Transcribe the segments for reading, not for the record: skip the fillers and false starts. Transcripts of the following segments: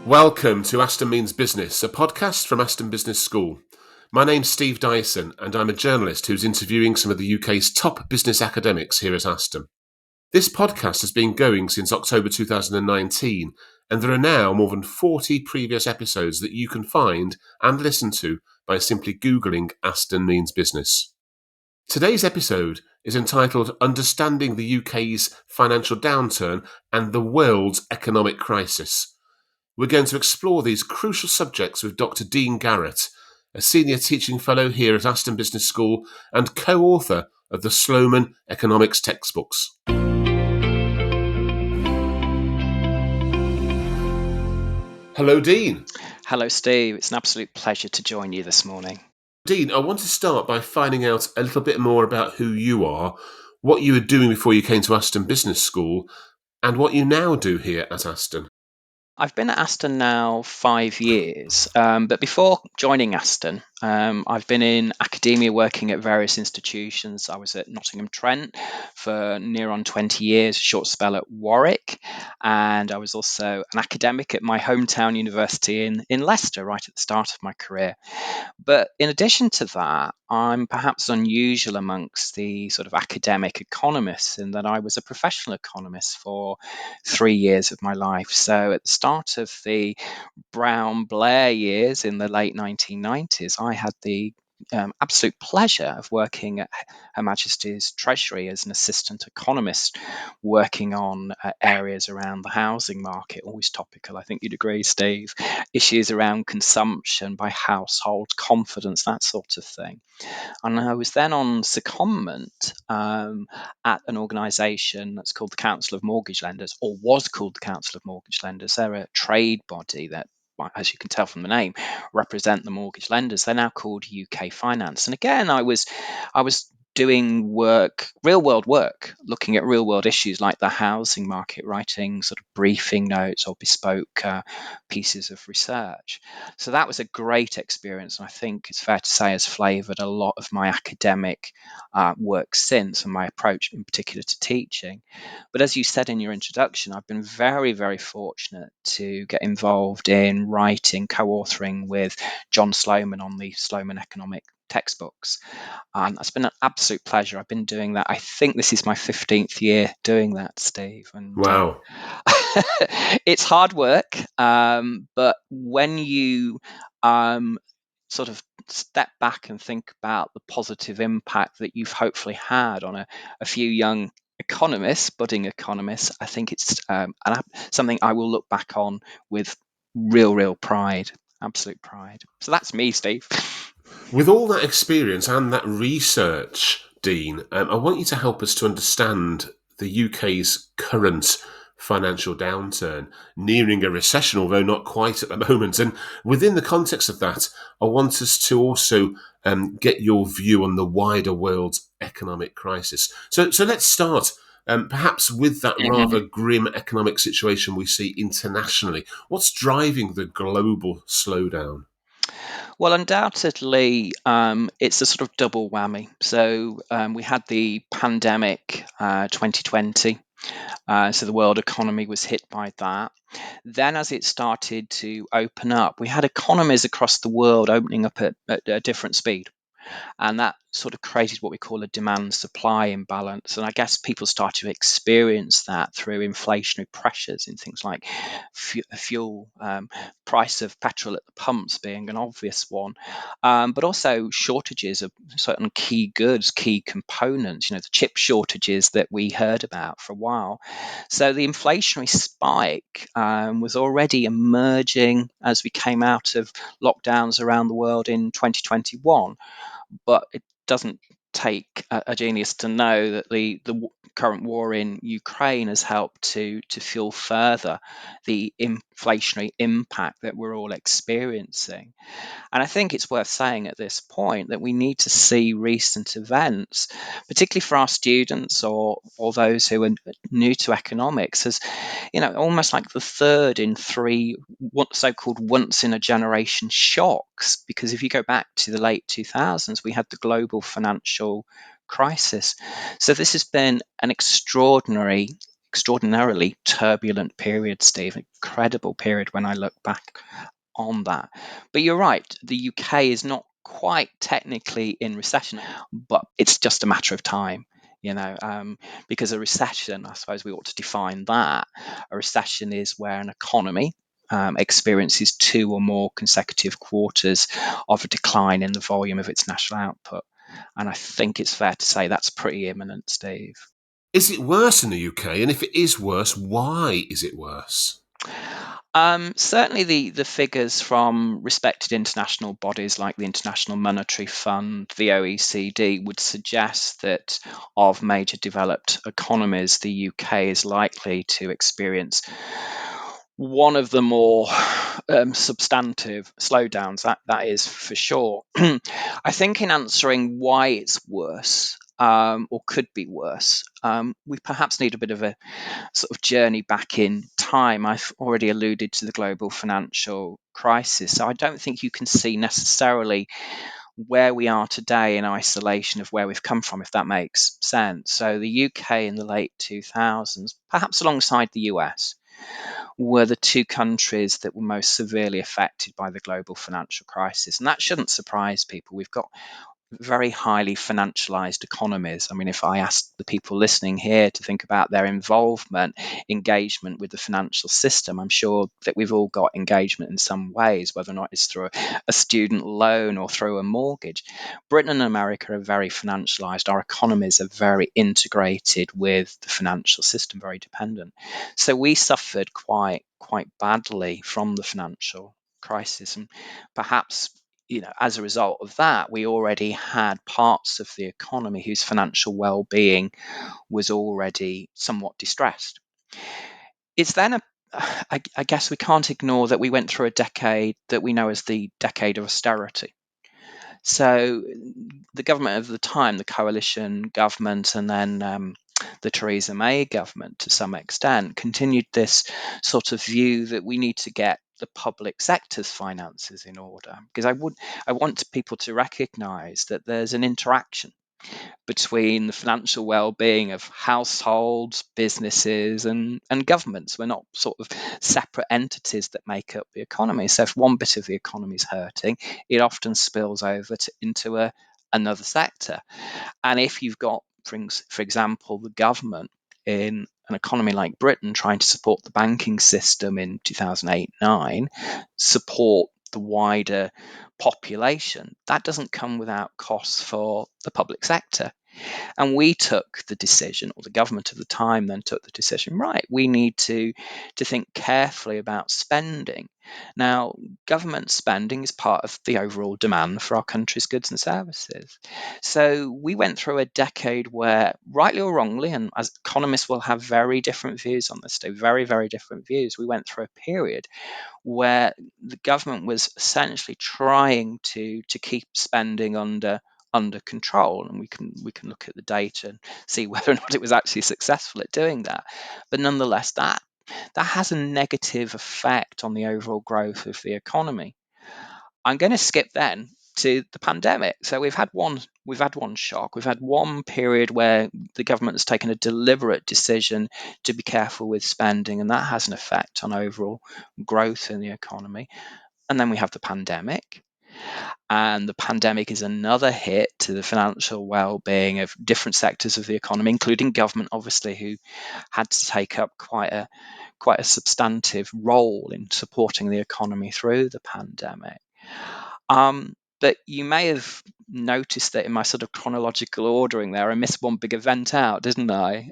Welcome to Aston Means Business, a podcast from Aston Business School. My name's Steve Dyson, and I'm a journalist who's interviewing some of the UK's top business academics here at Aston. This podcast has been going since October 2019, and there are now more than 40 previous episodes that you can find and listen to by simply Googling Aston Means Business. Today's episode is entitled Understanding the UK's Financial Downturn and the World's Economic Crisis. We're going to explore these crucial subjects with Dr. Dean Garratt, a senior teaching fellow here at Aston Business School and co-author of the Sloman Economics textbooks. Hello, Dean. Hello, Steve. It's an absolute pleasure to join you this morning. Dean, I want to start by finding out a little bit more about who you are, what you were doing before you came to Aston Business School, and what you now do here at Aston. I've been at Aston now 5 years, but before joining Aston, I've been in academia working at various institutions. I was at Nottingham Trent for near on 20 years, a short spell at Warwick, and I was also an academic at my hometown university in Leicester right at the start of my career. But in addition to that, I'm perhaps unusual amongst the sort of academic economists in that I was a professional economist for 3 years of my life. So at the start of the Brown Blair years in the late 1990s, I had the absolute pleasure of working at Her Majesty's Treasury as an assistant economist, working on areas around the housing market, always topical. I think you'd agree, Steve. Issues around consumption by household, confidence, that sort of thing. And I was then on secondment at an organisation that's called the Council of Mortgage Lenders, or was called the Council of Mortgage Lenders. They're a trade body that, as you can tell from the name, represent the mortgage lenders. They're now called UK Finance. And again, I was doing work, real world work, looking at real world issues like the housing market, writing sort of briefing notes or bespoke pieces of research. So that was a great experience, and I think it's fair to say has flavoured a lot of my academic work since, and my approach in particular to teaching. But as you said in your introduction, I've been very, very fortunate to get involved in writing, co-authoring with John Sloman on the Sloman Economic textbooks. And it's been an absolute pleasure. I've been doing that. I think this is my 15th year doing that, Steve. And Wow. it's hard work, but when you sort of step back and think about the positive impact that you've hopefully had on a few young economists, budding economists, I think it's something I will look back on with real pride, absolute pride. So that's me, Steve. With all that experience and that research, Dean, I want you to help us to understand the UK's current financial downturn, nearing a recession, although not quite at the moment. And within the context of that, I want us to also get your view on the wider world's economic crisis. So let's start perhaps with that rather grim economic situation we see internationally. What's driving the global slowdown? Well, undoubtedly, it's a sort of double whammy. So we had the pandemic 2020. So the world economy was hit by that. Then, as it started to open up, we had economies across the world opening up at a different speed. And that sort of created what we call a demand supply imbalance. And I guess people start to experience that through inflationary pressures in things like fuel, price of petrol at the pumps being an obvious one, but also shortages of certain key goods, key components, the chip shortages that we heard about for a while. So the inflationary spike was already emerging as we came out of lockdowns around the world in 2021. But it doesn't take a genius to know that the current war in Ukraine has helped to fuel further the inflationary impact that we're all experiencing. And I think it's worth saying at this point that we need to see recent events, particularly for our students or those who are new to economics, as almost like the third in three so-called once in a generation shocks. Because if you go back to the late 2000s, we had the global financial crisis. So this has been an extraordinary extraordinarily turbulent period, Steve, incredible period when I look back on that. But you're right, the UK is not quite technically in recession, but it's just a matter of time. Because a recession, I suppose we ought to define that. A recession is where an economy experiences 2 or more consecutive quarters of a decline in the volume of its national output. And I think it's fair to say that's pretty imminent, Steve. Is it worse in the UK? And if it is worse, why is it worse? Certainly, the figures from respected international bodies like the International Monetary Fund, the OECD, would suggest that of major developed economies, the UK is likely to experience one of the more substantive slowdowns. That is for sure. I think in answering why it's worse, or could be worse, we perhaps need a bit of a sort of journey back in time. I've already alluded to the global financial crisis, so I don't think you can see necessarily where we are today in isolation of where we've come from, if that makes sense. So the UK in the late 2000s, perhaps alongside the US, were the 2 countries that were most severely affected by the global financial crisis. And that shouldn't surprise people. We've got very highly financialized economies. I mean, if I ask the people listening here to think about their engagement with the financial system, I'm sure that we've all got engagement in some ways, whether or not it's through a student loan or through a mortgage. Britain and America are very financialized. Our economies are very integrated with the financial system, very dependent. So we suffered quite badly from the financial crisis, and perhaps as a result of that, we already had parts of the economy whose financial well-being was already somewhat distressed. It's then I guess we can't ignore that we went through a decade that we know as the decade of austerity. So the government of the time, the coalition government, and then the Theresa May government, to some extent, continued this sort of view that we need to get the public sector's finances in order. Because I want people to recognise that there's an interaction between the financial well-being of households, businesses, and governments. We're not sort of separate entities that make up the economy. So if one bit of the economy is hurting, it often spills over into another sector. And if you've got, for example, the government in an economy like Britain trying to support the banking system in 2008-9, support the wider population, that doesn't come without costs for the public sector. And we took the decision, or the government of the time then took the decision, right, we need to think carefully about spending. Now, government spending is part of the overall demand for our country's goods and services. So we went through a decade where, rightly or wrongly, and as economists will have very different views on this, very, very different views, we went through a period where the government was essentially trying to keep spending under control, and we can look at the data and see whether or not it was actually successful at doing that. But nonetheless, that has a negative effect on the overall growth of the economy. I'm going to skip then to the pandemic. So we've had one shock. We've had one period where the government has taken a deliberate decision to be careful with spending, and that has an effect on overall growth in the economy. And then we have the pandemic. And the pandemic is another hit to the financial well-being of different sectors of the economy, including government, obviously, who had to take up quite a substantive role in supporting the economy through the pandemic. But you may have noticed that in my sort of chronological ordering there, I missed one big event out, didn't I?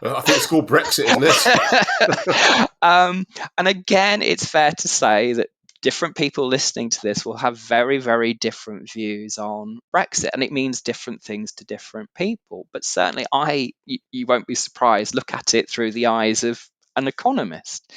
I think it's called Brexit, isn't it? And again, it's fair to say that different people listening to this will have very, very different views on Brexit, and it means different things to different people. But certainly you won't be surprised, look at it through the eyes of an economist.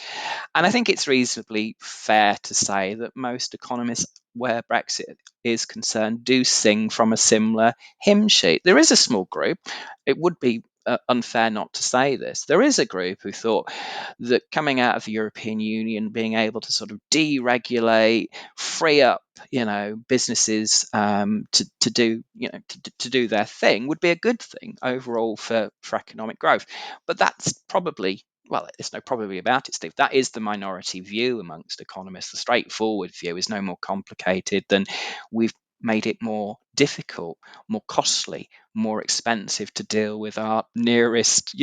And I think it's reasonably fair to say that most economists, where Brexit is concerned, do sing from a similar hymn sheet. There is a small group, it would be unfair not to say this. There is a group who thought that coming out of the European Union, being able to sort of deregulate, free up, businesses to do their thing would be a good thing overall for economic growth. But that's probably well, there's no probably about it, Steve. That is the minority view amongst economists. The straightforward view is no more complicated than we've made it more difficult, more costly, more expensive to deal with our nearest,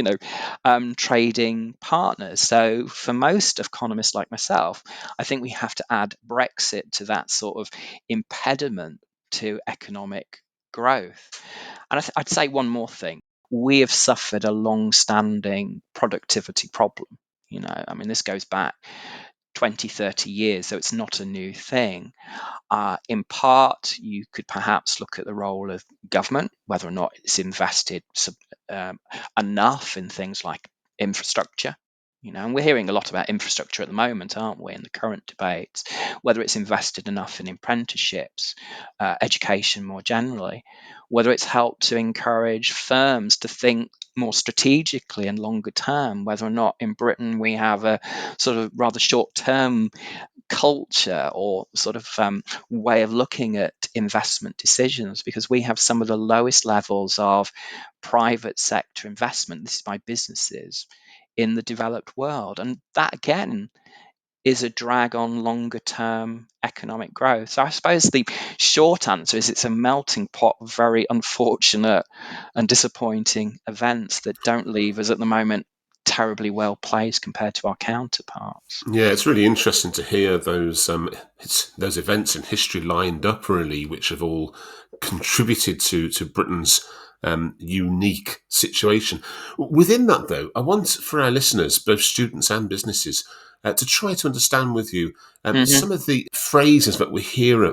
trading partners. So for most economists like myself, I think we have to add Brexit to that sort of impediment to economic growth. And I'd say one more thing. We have suffered a long-standing productivity problem. I mean, this goes back 20, 30 years, so it's not a new thing. In part, you could perhaps look at the role of government, whether or not it's invested enough in things like infrastructure. And we're hearing a lot about infrastructure at the moment, aren't we, in the current debates, whether it's invested enough in apprenticeships, education more generally, whether it's helped to encourage firms to think more strategically and longer term, whether or not in Britain we have a sort of rather short term culture or sort of way of looking at investment decisions, because we have some of the lowest levels of private sector investment, this is by businesses, in the developed world. And that again is a drag on longer term economic growth. So I suppose the short answer is it's a melting pot of very unfortunate and disappointing events that don't leave us at the moment terribly well placed compared to our counterparts. Yeah, it's really interesting to hear those events in history lined up, really, which have all contributed to Britain's unique situation. Within that, though, I want for our listeners, both students and businesses, to try to understand with you Hmm. some of the phrases that we hear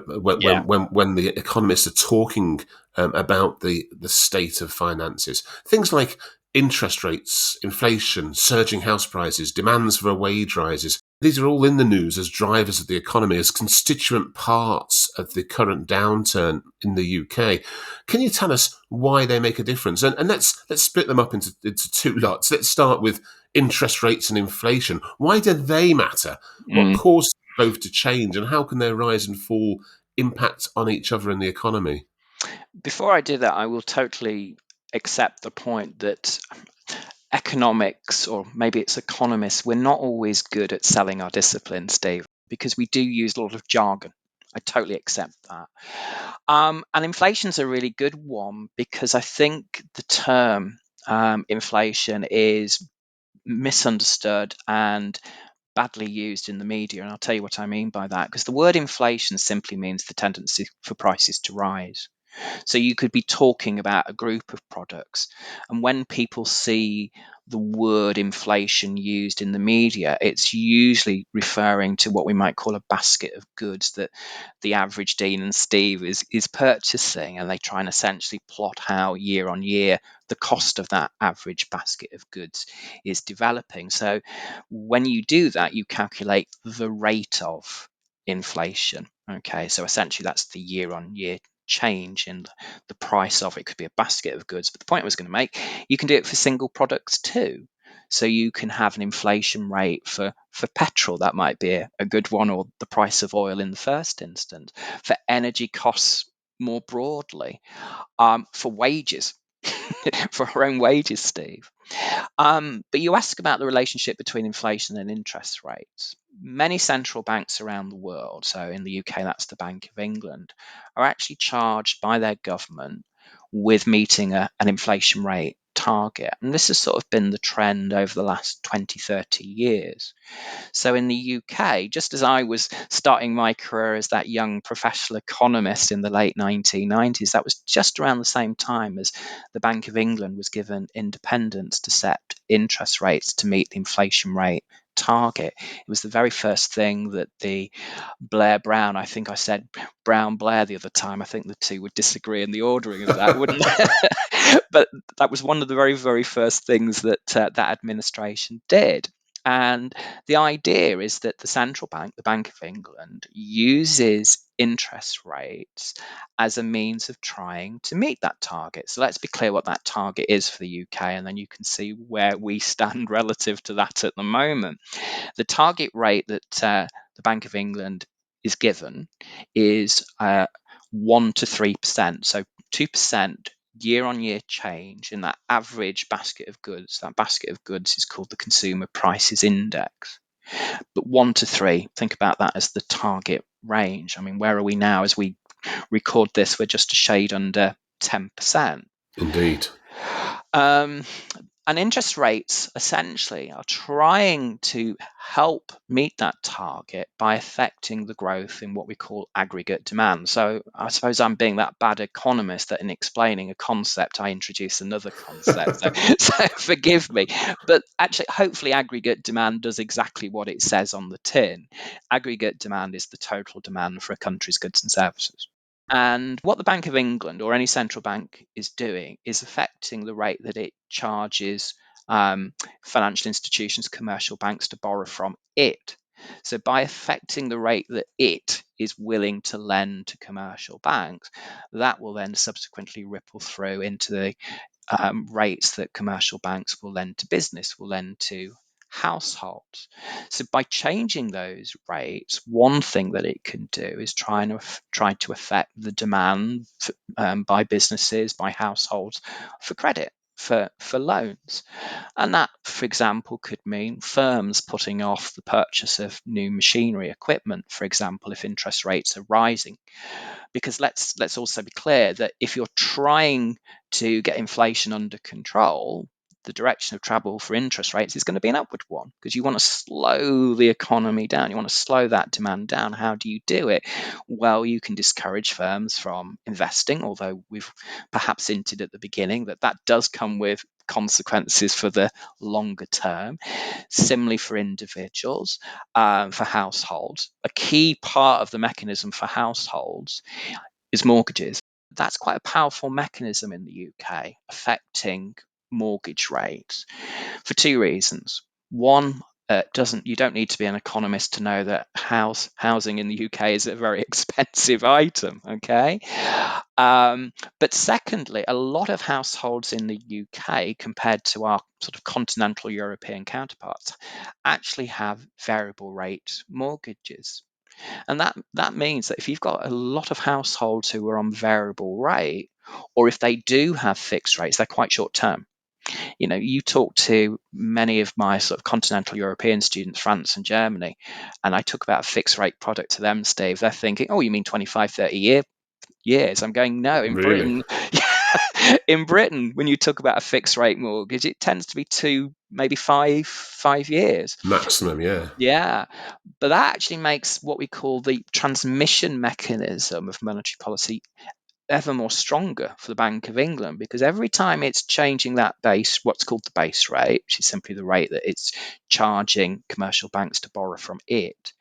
Yeah. when the economists are talking about the state of finances. Things like interest rates, inflation, surging house prices, demands for wage rises. These are all in the news as drivers of the economy, as constituent parts of the current downturn in the UK. Can you tell us why they make a difference? And let's split them up into two lots. Let's start with interest rates and inflation. Why do they matter? What Mm. causes both to change, and how can their rise and fall impact on each other in the economy? Before I do that, I will totally accept the point that economics, or maybe it's economists, we're not always good at selling our discipline, Steve, because we do use a lot of jargon. I totally accept that. And inflation's a really good one because I think the term inflation is misunderstood and badly used in the media. And I'll tell you what I mean by that, because the word inflation simply means the tendency for prices to rise. So you could be talking about a group of products. And when people see the word inflation used in the media, it's usually referring to what we might call a basket of goods that the average Dean and Steve is purchasing. And they try and essentially plot how year on year the cost of that average basket of goods is developing. So when you do that, you calculate the rate of inflation. Okay, so essentially that's the year on year change in the price of it. Could be a basket of goods, but the point I was going to make, you can do it for single products too. So you can have an inflation rate for petrol, that might be a good one, or the price of oil in the first instance, for energy costs more broadly, for wages, for our own wages, Steve. But you ask about the relationship between inflation and interest rates. Many central banks around the world, so in the UK, that's the Bank of England, are actually charged by their government with meeting an inflation rate target. And this has sort of been the trend over the last 20, 30 years. So in the UK, just as I was starting my career as that young professional economist in the late 1990s, that was just around the same time as the Bank of England was given independence to set interest rates to meet the inflation rate target. It was the very first thing that the Blair Brown, I think I said Brown Blair the other time. I think the two would disagree in the ordering of that, wouldn't they? But that was one of the very, very first things that that administration did. And the idea is that the central bank, the Bank of England, uses interest rates as a means of trying to meet that target. So let's be clear what that target is for the UK, and then you can see where we stand relative to that at the moment. The target rate that the Bank of England is given is 1 to 3%. So 2% year-on-year change in that average basket of goods. That basket of goods is called the Consumer Prices Index. But 1 to 3, think about that as the target range. I mean, where are we now? As we record this, we're just a shade under 10%. Indeed. And interest rates essentially are trying to help meet that target by affecting the growth in what we call aggregate demand. So I suppose I'm being that bad economist that in explaining a concept, I introduce another concept. So forgive me. But actually, hopefully, aggregate demand does exactly what it says on the tin. Aggregate demand is the total demand for a country's goods and services. And what the Bank of England or any central bank is doing is affecting the rate that it charges financial institutions, commercial banks to borrow from it. So by affecting the rate that it is willing to lend to commercial banks, that will then subsequently ripple through into the rates that commercial banks will lend to business, will lend to households. So by changing those rates, one thing that it can do is try to affect the demand by businesses, by households for credit, for loans. And that, for example, could mean firms putting off the purchase of new machinery, equipment, for example, if interest rates are rising. Because let's also be clear that if you're trying to get inflation under control, the direction of travel for interest rates is going to be an upward one, because you want to slow the economy down. You want to slow that demand down. How do you do it? Well, you can discourage firms from investing, although we've perhaps hinted at the beginning that that does come with consequences for the longer term. Similarly for individuals, for households, a key part of the mechanism for households is mortgages. That's quite a powerful mechanism in the UK, affecting mortgage rates for two reasons. One, you don't need to be an economist to know that housing in the UK is a very expensive item, okay? But secondly, a lot of households in the UK, compared to our sort of continental European counterparts, actually have variable rate mortgages. And that means that if you've got a lot of households who are on variable rate, or if they do have fixed rates, they're quite short term. You talk to many of my sort of continental European students, France and Germany, and I talk about a fixed rate product to them, Steve. They're thinking, oh, you mean 25, 30 years? I'm going, no, in Really? Britain, in Britain, when you talk about a fixed rate mortgage, it tends to be 2, maybe 5 years. Maximum, yeah. Yeah, but that actually makes what we call the transmission mechanism of monetary policy ever more stronger for the Bank of England, because every time it's changing that base, what's called the base rate, which is simply the rate that it's charging commercial banks to borrow from it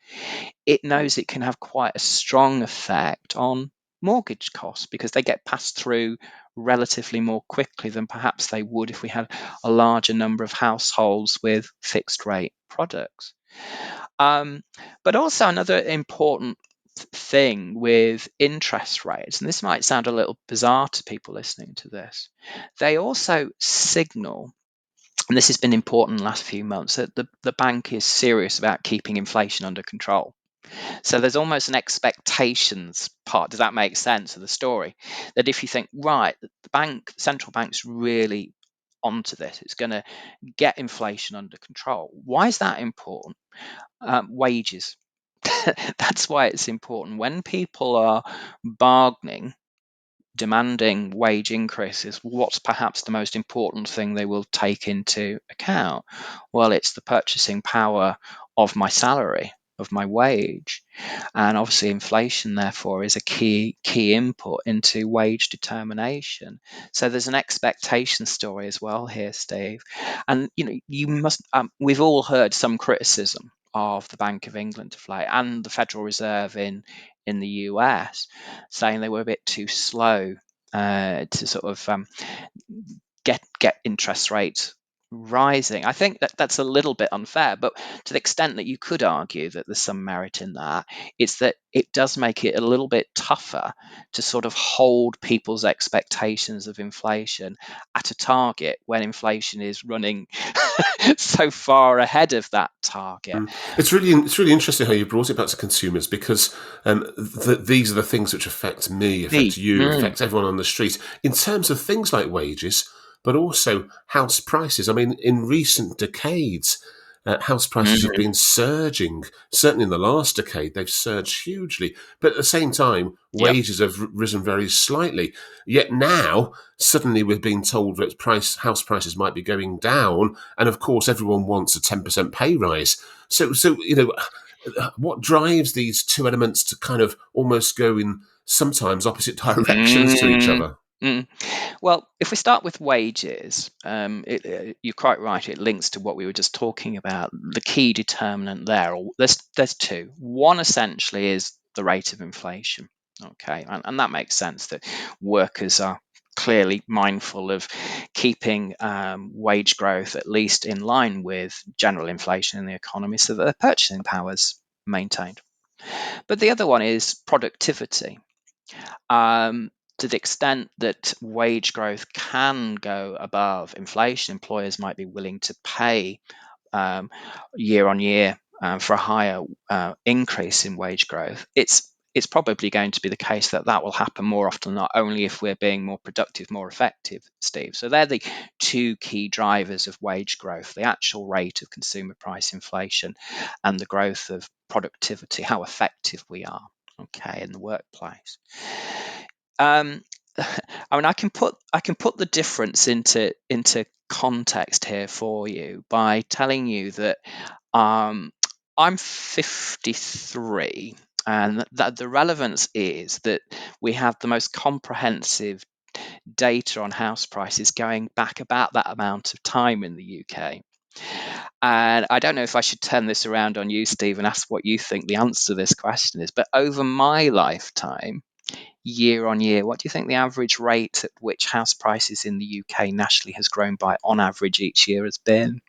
knows it can have quite a strong effect on mortgage costs, because they get passed through relatively more quickly than perhaps they would if we had a larger number of households with fixed rate products. But also another important thing with interest rates, and this might sound a little bizarre to people listening to this, they also signal, and this has been important in the last few months, that the bank is serious about keeping inflation under control. So there's almost an expectations part. Does that make sense of the story? That if you think, right, the central bank's really onto this, it's going to get inflation under control. Why is that important? Wages. That's why it's important. When people are bargaining, demanding wage increases, what's perhaps the most important thing they will take into account? Well, it's the purchasing power of my salary, of my wage. And obviously inflation, therefore, is a key input into wage determination. So there's an expectation story as well here, Steve. And we've all heard some criticism of the Bank of England of late, and the Federal Reserve in the US, saying they were a bit too slow to sort of get interest rates rising. I think that that's a little bit unfair, but to the extent that you could argue that there's some merit in that, it's that it does make it a little bit tougher to sort of hold people's expectations of inflation at a target when inflation is running so far ahead of that target. It's really interesting how you brought it back to consumers, because these are the things which affect me, affect you, affect everyone on the street in terms of things like wages, but also house prices. I mean, in recent decades, house prices have been surging. Certainly in the last decade, they've surged hugely. But at the same time, Yep. wages have risen very slightly. Yet now, suddenly we're being told that house prices might be going down. And of course, everyone wants a 10% pay rise. So what drives these two elements to kind of almost go in sometimes opposite directions to each Mm, other? mm. Well, if we start with wages, you're quite right. It links to what we were just talking about. The key determinant there, or there's two. One essentially is the rate of inflation. Okay, and that makes sense that workers are clearly mindful of keeping wage growth at least in line with general inflation in the economy, so that their purchasing power's maintained. But the other one is productivity. To the extent that wage growth can go above inflation, employers might be willing to pay year on year for a higher increase in wage growth. It's probably going to be the case that that will happen more often, not only if we're being more productive, more effective, Steve. So they're the two key drivers of wage growth: the actual rate of consumer price inflation and the growth of productivity, how effective we are, okay, in the workplace. Um, I mean, I can put the difference into context here for you by telling you that um, I'm 53, and that the relevance is that we have the most comprehensive data on house prices going back about that amount of time in the UK. And I don't know if I should turn this around on you, Steve, and ask what you think the answer to this question is. But over my lifetime, year on year, what do you think the average rate at which house prices in the UK nationally has grown by on average each year has been?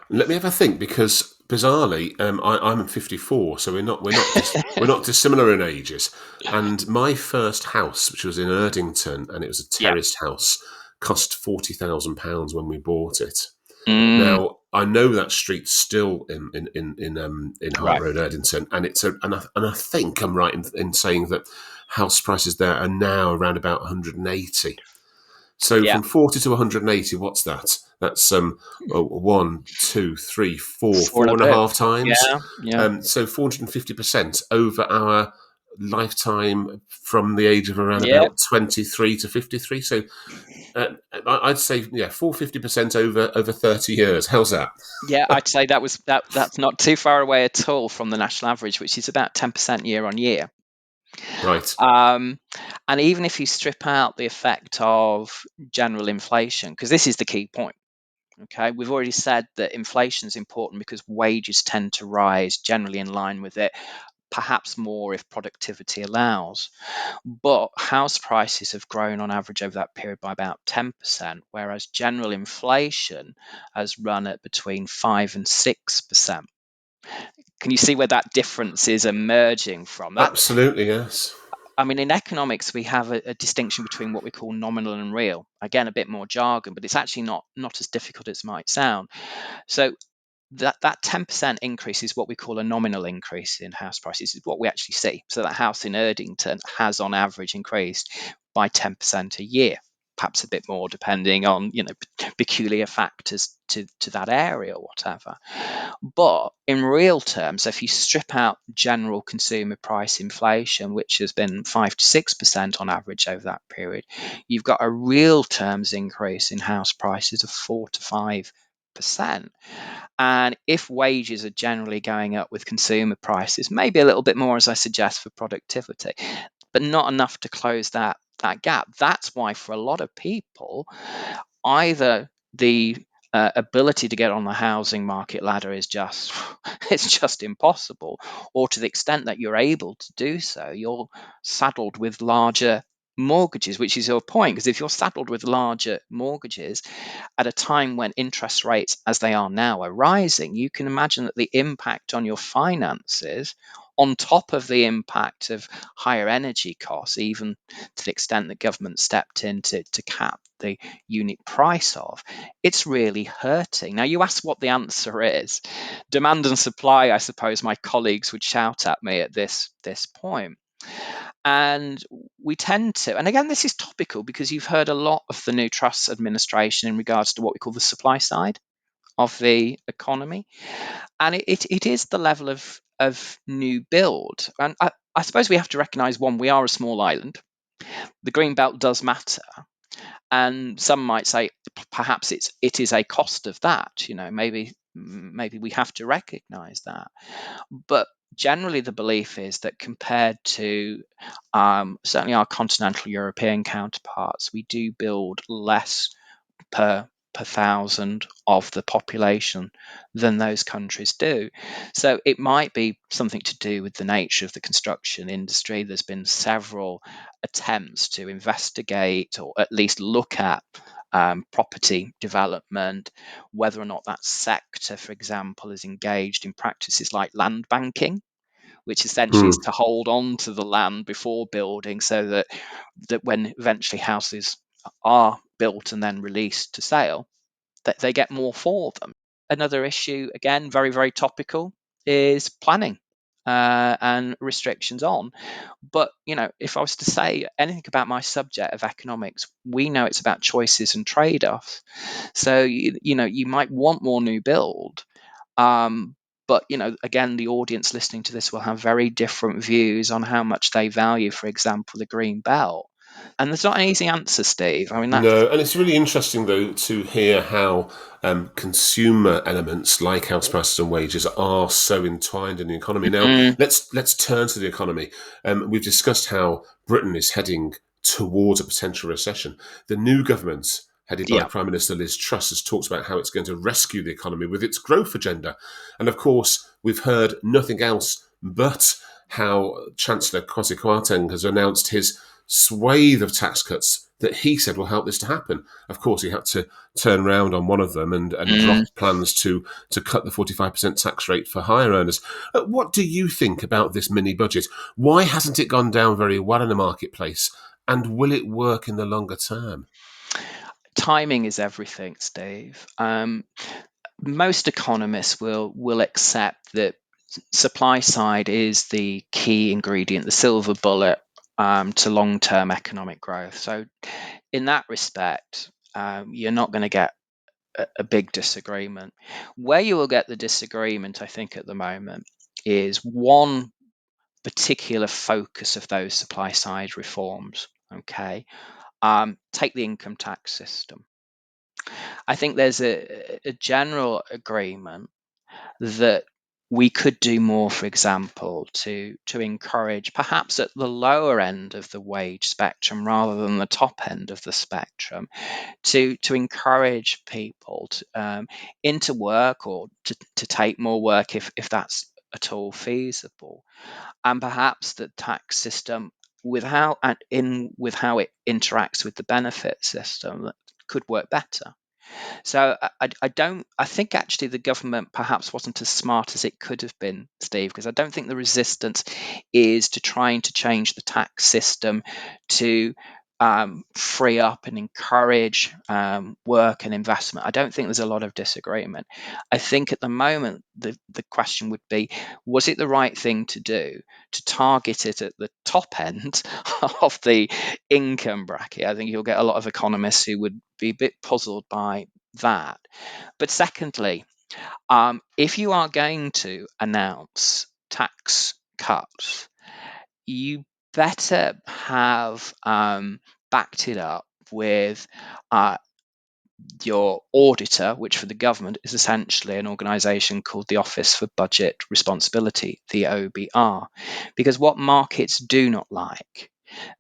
Let me have a think, because bizarrely, I'm 54, so we're not dissimilar in ages. And my first house, which was in Erdington, and it was a Yeah. terraced house, cost £40,000 when we bought it. Mm, Now I know that street's still in Hart right. Road, Erdington, and I think I'm right in saying that house prices there are now around about 180. So Yeah. from 40 to 180, what's that? That's one, two, three, four, Four and four a and a bit. half times. Yeah. Yeah. So 450% over our lifetime from the age of around Yeah. about 23 to 53. So I'd say, yeah, 450% over 30 years. How's that? Yeah. I'd say that's not too far away at all from the national average, which is about 10% year on year. Right. Um, and even if you strip out the effect of general inflation, because this is the key point. Okay, we've already said that inflation is important because wages tend to rise generally in line with it, perhaps more if productivity allows. But house prices have grown on average over that period by about 10%, whereas general inflation has run at between 5 and 6%. Can you see where that difference is emerging from? That Absolutely, yes. I mean, in economics, we have a distinction between what we call nominal and real. Again, a bit more jargon, but it's actually not as difficult as it might sound. So that 10% increase is what we call a nominal increase in house prices, is what we actually see. So that house in Erdington has on average increased by 10% a year, perhaps a bit more depending on peculiar factors to that area or whatever. But in real terms, if you strip out general consumer price inflation, which has been 5 to 6% on average over that period, you've got a real terms increase in house prices of 4 to 5%. And if wages are generally going up with consumer prices, maybe a little bit more, as I suggest, for productivity, but not enough to close that gap. That's why for a lot of people, either the ability to get on the housing market ladder is just it's just impossible, or to the extent that you're able to do so, you're saddled with larger mortgages, which is your point, because if you're saddled with larger mortgages at a time when interest rates, as they are now, are rising, you can imagine that the impact on your finances, on top of the impact of higher energy costs, even to the extent that government stepped in to cap the unit price of, it's really hurting. Now, you ask what the answer is. Demand and supply, I suppose my colleagues would shout at me at this point. And we tend to, and again, this is topical because you've heard a lot of the new Truss administration in regards to what we call the supply side of the economy. And it is the level of new build. And I suppose we have to recognize, one, we are a small island. The green belt does matter. And some might say perhaps it is a cost of that. Maybe we have to recognize that. But generally, the belief is that compared to certainly our continental European counterparts, we do build less per thousand of the population than those countries do. So it might be something to do with the nature of the construction industry. There's been several attempts to investigate or at least look at property development, whether or not that sector, for example, is engaged in practices like land banking, which essentially is to hold on to the land before building, so that when eventually houses are built and then released to sale, that they get more for them. Another issue, again, very, very topical, is planning and restrictions on. But, if I was to say anything about my subject of economics, we know it's about choices and trade-offs. So, you might want more new build, but again, the audience listening to this will have very different views on how much they value, for example, the green belt. And there's not an easy answer, Steve. I mean, that's No, and it's really interesting though to hear how consumer elements like house prices and wages are so entwined in the economy. Now, let's turn to the economy. We've discussed how Britain is heading towards a potential recession. The new government, headed by yeah. Prime Minister Liz Truss, has talked about how it's going to rescue the economy with its growth agenda. And of course, we've heard nothing else but how Chancellor Kwasi Kwarteng has announced his swathe of tax cuts that he said will help this to happen. Of course, he had to turn around on one of them and drop plans to cut the 45% tax rate for higher earners. What do you think about this mini budget? Why hasn't it gone down very well in the marketplace? And will it work in the longer term? Timing is everything, Steve. Most economists will accept that supply side is the key ingredient, the silver bullet to long-term economic growth. So, in that respect, you're not going to get a big disagreement. Where you will get the disagreement, I think, at the moment is one particular focus of those supply side reforms. Okay, take the income tax system. I think there's a general agreement that we could do more, for example, to encourage, perhaps at the lower end of the wage spectrum rather than the top end of the spectrum, to encourage people into work, or to take more work if that's at all feasible, and perhaps the tax system with how it interacts with the benefit system that could work better. So I think actually the government perhaps wasn't as smart as it could have been, Steve, because I don't think the resistance is to trying to change the tax system to free up and encourage work and investment. I don't think there's a lot of disagreement. I think at the moment the question would be, was it the right thing to do to target it at the top end of the income bracket? I think you'll get a lot of economists who would be a bit puzzled by that. But secondly, if you are going to announce tax cuts, you better have backed it up with your auditor, which for the government is essentially an organisation called the Office for Budget Responsibility, the OBR. Because what markets do not like,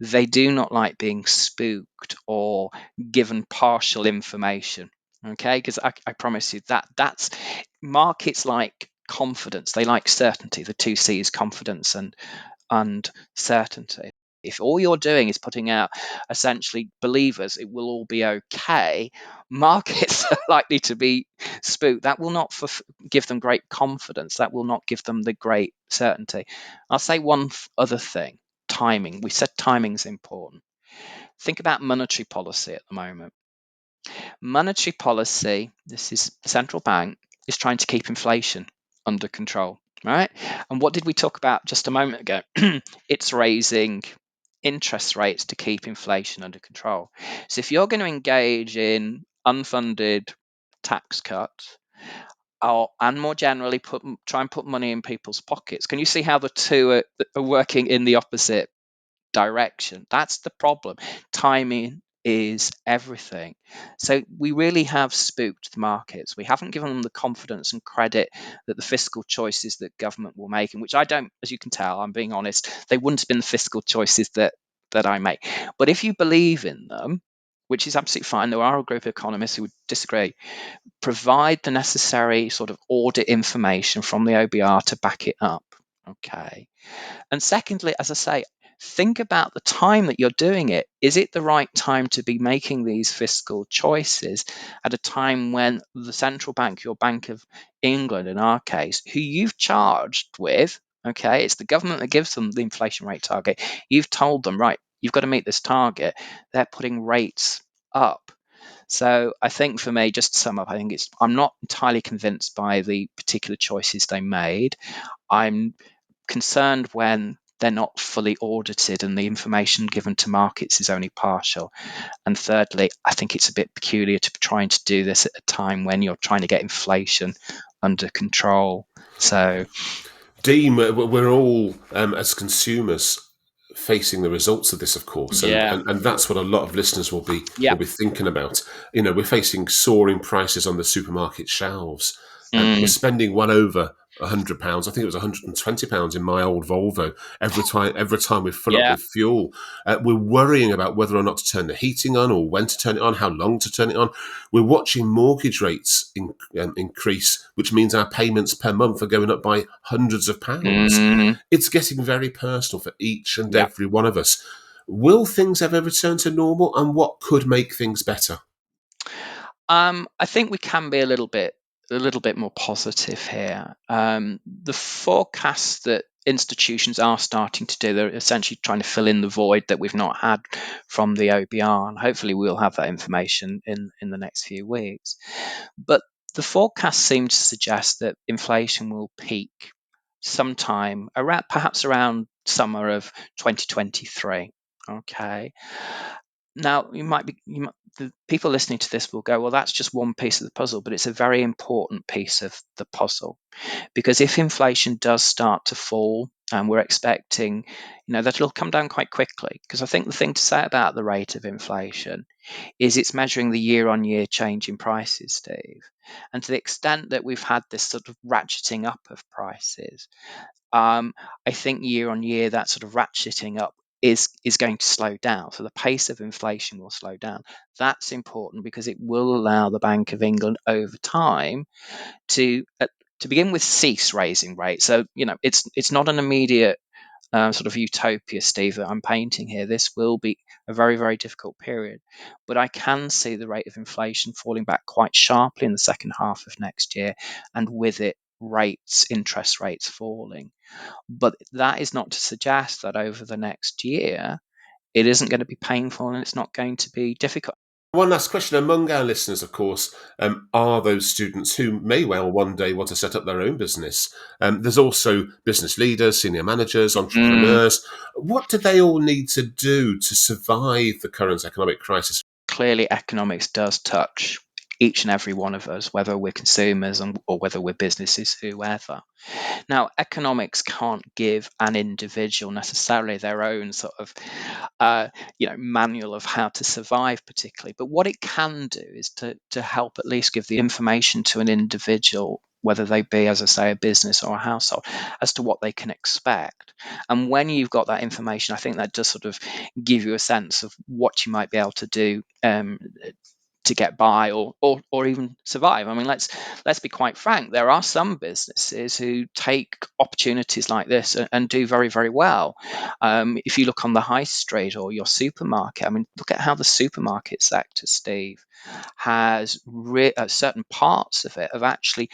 they do not like being spooked or given partial information. Okay, because I promise you that's markets like confidence. They like certainty. The two C's, confidence and certainty. If all you're doing is putting out essentially believers, it will all be okay, markets are likely to be spooked. That will not give them great confidence. That will not give them the great certainty. I'll say one other thing: timing. We said timing is important. Think about monetary policy at the moment. Monetary policy, this is the central bank, is trying to keep inflation under control, right? And what did we talk about just a moment ago? It's raising interest rates to keep inflation under control. So if you're going to engage in unfunded tax cuts, and more generally try and put money in people's pockets, can you see how the two are working in the opposite direction? That's the problem. Timing is everything. So we really have spooked the markets. We haven't given them the confidence and credit that the fiscal choices that government will make, and which I don't, as you can tell, I'm being honest, they wouldn't have been the fiscal choices that I make. But if you believe in them, which is absolutely fine, there are a group of economists who would disagree, provide the necessary sort of audit information from the OBR to back it up. Okay. And secondly, as I say, think about the time that you're doing it. Is it the right time to be making these fiscal choices at a time when the central bank, your Bank of England in our case, who you've charged with, okay, it's the government that gives them the inflation rate target. You've told them, right, you've got to meet this target. They're putting rates up. So I think for me, just to sum up, I'm not entirely convinced by the particular choices they made. I'm concerned when they're not fully audited and the information given to markets is only partial. And thirdly, I think it's a bit peculiar to be trying to do this at a time when you're trying to get inflation under control. So, Dean, we're all, as consumers, facing the results of this, of course, yeah, and that's what a lot of listeners will be yeah, thinking about. You know, we're facing soaring prices on the supermarket shelves. We're spending well over £100. I think it was £120 in my old Volvo every time we fill up yeah. with fuel. We're worrying about whether or not to turn the heating on, or when to turn it on, how long to turn it on. We're watching mortgage rates increase, which means our payments per month are going up by hundreds of pounds. Mm, It's getting very personal for each and yeah. every one of us. Will things ever return to normal, and what could make things better? I think we can be a little bit more positive here. The forecasts that institutions are starting to do, they're essentially trying to fill in the void that we've not had from the OBR, and hopefully we'll have that information in the next few weeks. But the forecasts seem to suggest that inflation will peak sometime around, perhaps around summer of 2023. Okay. Now, the people listening to this will go, well, that's just one piece of the puzzle, but it's a very important piece of the puzzle. Because if inflation does start to fall, and we're expecting, that it'll come down quite quickly. Because I think the thing to say about the rate of inflation is it's measuring the year-on-year change in prices, Steve. And to the extent that we've had this sort of ratcheting up of prices, I think year on year that sort of ratcheting up is going to slow down. So the pace of inflation will slow down. That's important because it will allow the Bank of England over time to begin with cease raising rates. So it's not an immediate sort of utopia, Steve, that I'm painting here. This will be a very, very difficult period. But I can see the rate of inflation falling back quite sharply in the second half of next year, and with it, interest rates falling. But that is not to suggest that over the next year, it isn't going to be painful and it's not going to be difficult. One last question among our listeners, of course, are those students who may well one day want to set up their own business. There's also business leaders, senior managers, Mm, entrepreneurs. What do they all need to do to survive the current economic crisis? Clearly, economics does touch each and every one of us, whether we're consumers or whether we're businesses, whoever. Now, economics can't give an individual necessarily their own sort of, manual of how to survive, particularly. But what it can do is to help at least give the information to an individual, whether they be, as I say, a business or a household, as to what they can expect. And when you've got that information, I think that does sort of give you a sense of what you might be able to do to get by or even survive. I mean, let's be quite frank. There are some businesses who take opportunities like this and do very, very well. If you look on the high street or your supermarket, I mean, look at how the supermarket sector, Steve, has certain parts of it have actually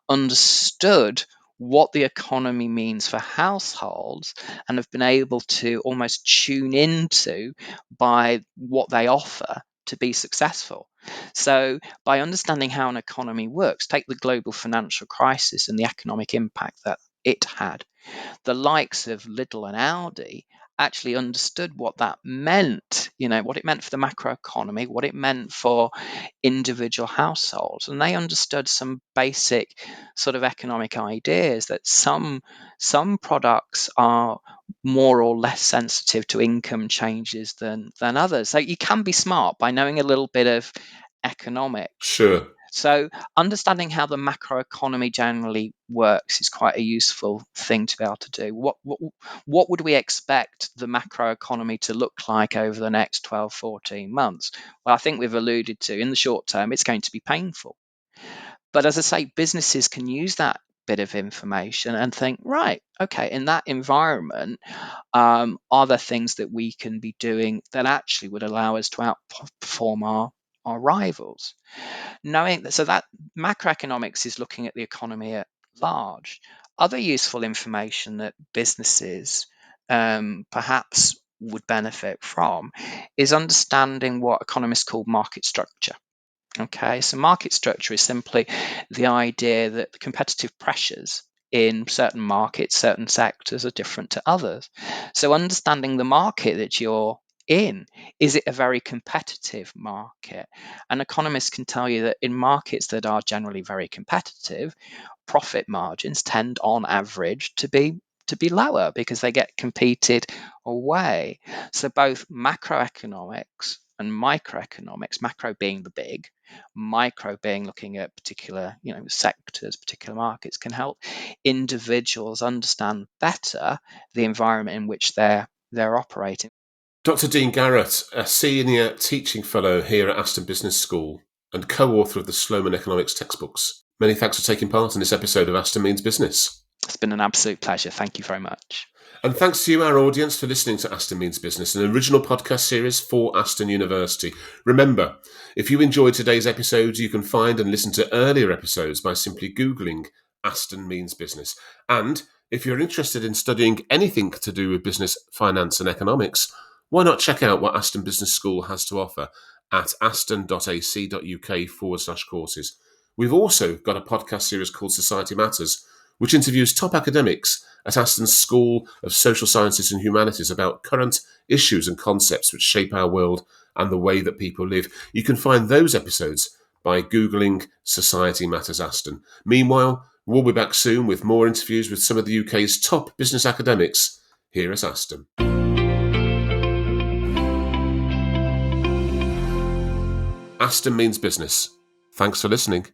understood what the economy means for households and have been able to almost tune into by what they offer to be successful. So, by understanding how an economy works, take the global financial crisis and the economic impact that it had. The likes of Lidl and Aldi actually understood what that meant, what it meant for the macroeconomy, what it meant for individual households. And they understood some basic sort of economic ideas that some products are more or less sensitive to income changes than others. So you can be smart by knowing a little bit of economics. Sure. So understanding how the macroeconomy generally works is quite a useful thing to be able to do. What would we expect the macroeconomy to look like over the next 12, 14 months? Well, I think we've alluded to, in the short term, it's going to be painful. But as I say, businesses can use that bit of information and think, right, okay, in that environment, are there things that we can be doing that actually would allow us to outperform our rivals? Knowing that, so that macroeconomics is looking at the economy at large. Other useful information that businesses perhaps would benefit from is understanding what economists call market structure. Okay, so market structure is simply the idea that the competitive pressures in certain markets, certain sectors are different to others. So understanding the market that you're in, is it a very competitive market? And economists can tell you that in markets that are generally very competitive, profit margins tend on average to be lower because they get competed away. So both macroeconomics and microeconomics, macro being the big, micro being looking at particular sectors, particular markets, can help individuals understand better the environment in which they're operating. Dr. Dean Garratt, a senior teaching fellow here at Aston Business School and co-author of the Sloman Economics textbooks. Many thanks for taking part in this episode of Aston Means Business. It's been an absolute pleasure. Thank you very much. And thanks to you, our audience, for listening to Aston Means Business, an original podcast series for Aston University. Remember, if you enjoyed today's episode, you can find and listen to earlier episodes by simply Googling Aston Means Business. And if you're interested in studying anything to do with business, finance and economics, why not check out what Aston Business School has to offer at aston.ac.uk/courses. We've also got a podcast series called Society Matters, which interviews top academics at Aston's School of Social Sciences and Humanities about current issues and concepts which shape our world and the way that people live. You can find those episodes by Googling Society Matters Aston. Meanwhile, we'll be back soon with more interviews with some of the UK's top business academics here at Aston. Aston Means Business. Thanks for listening.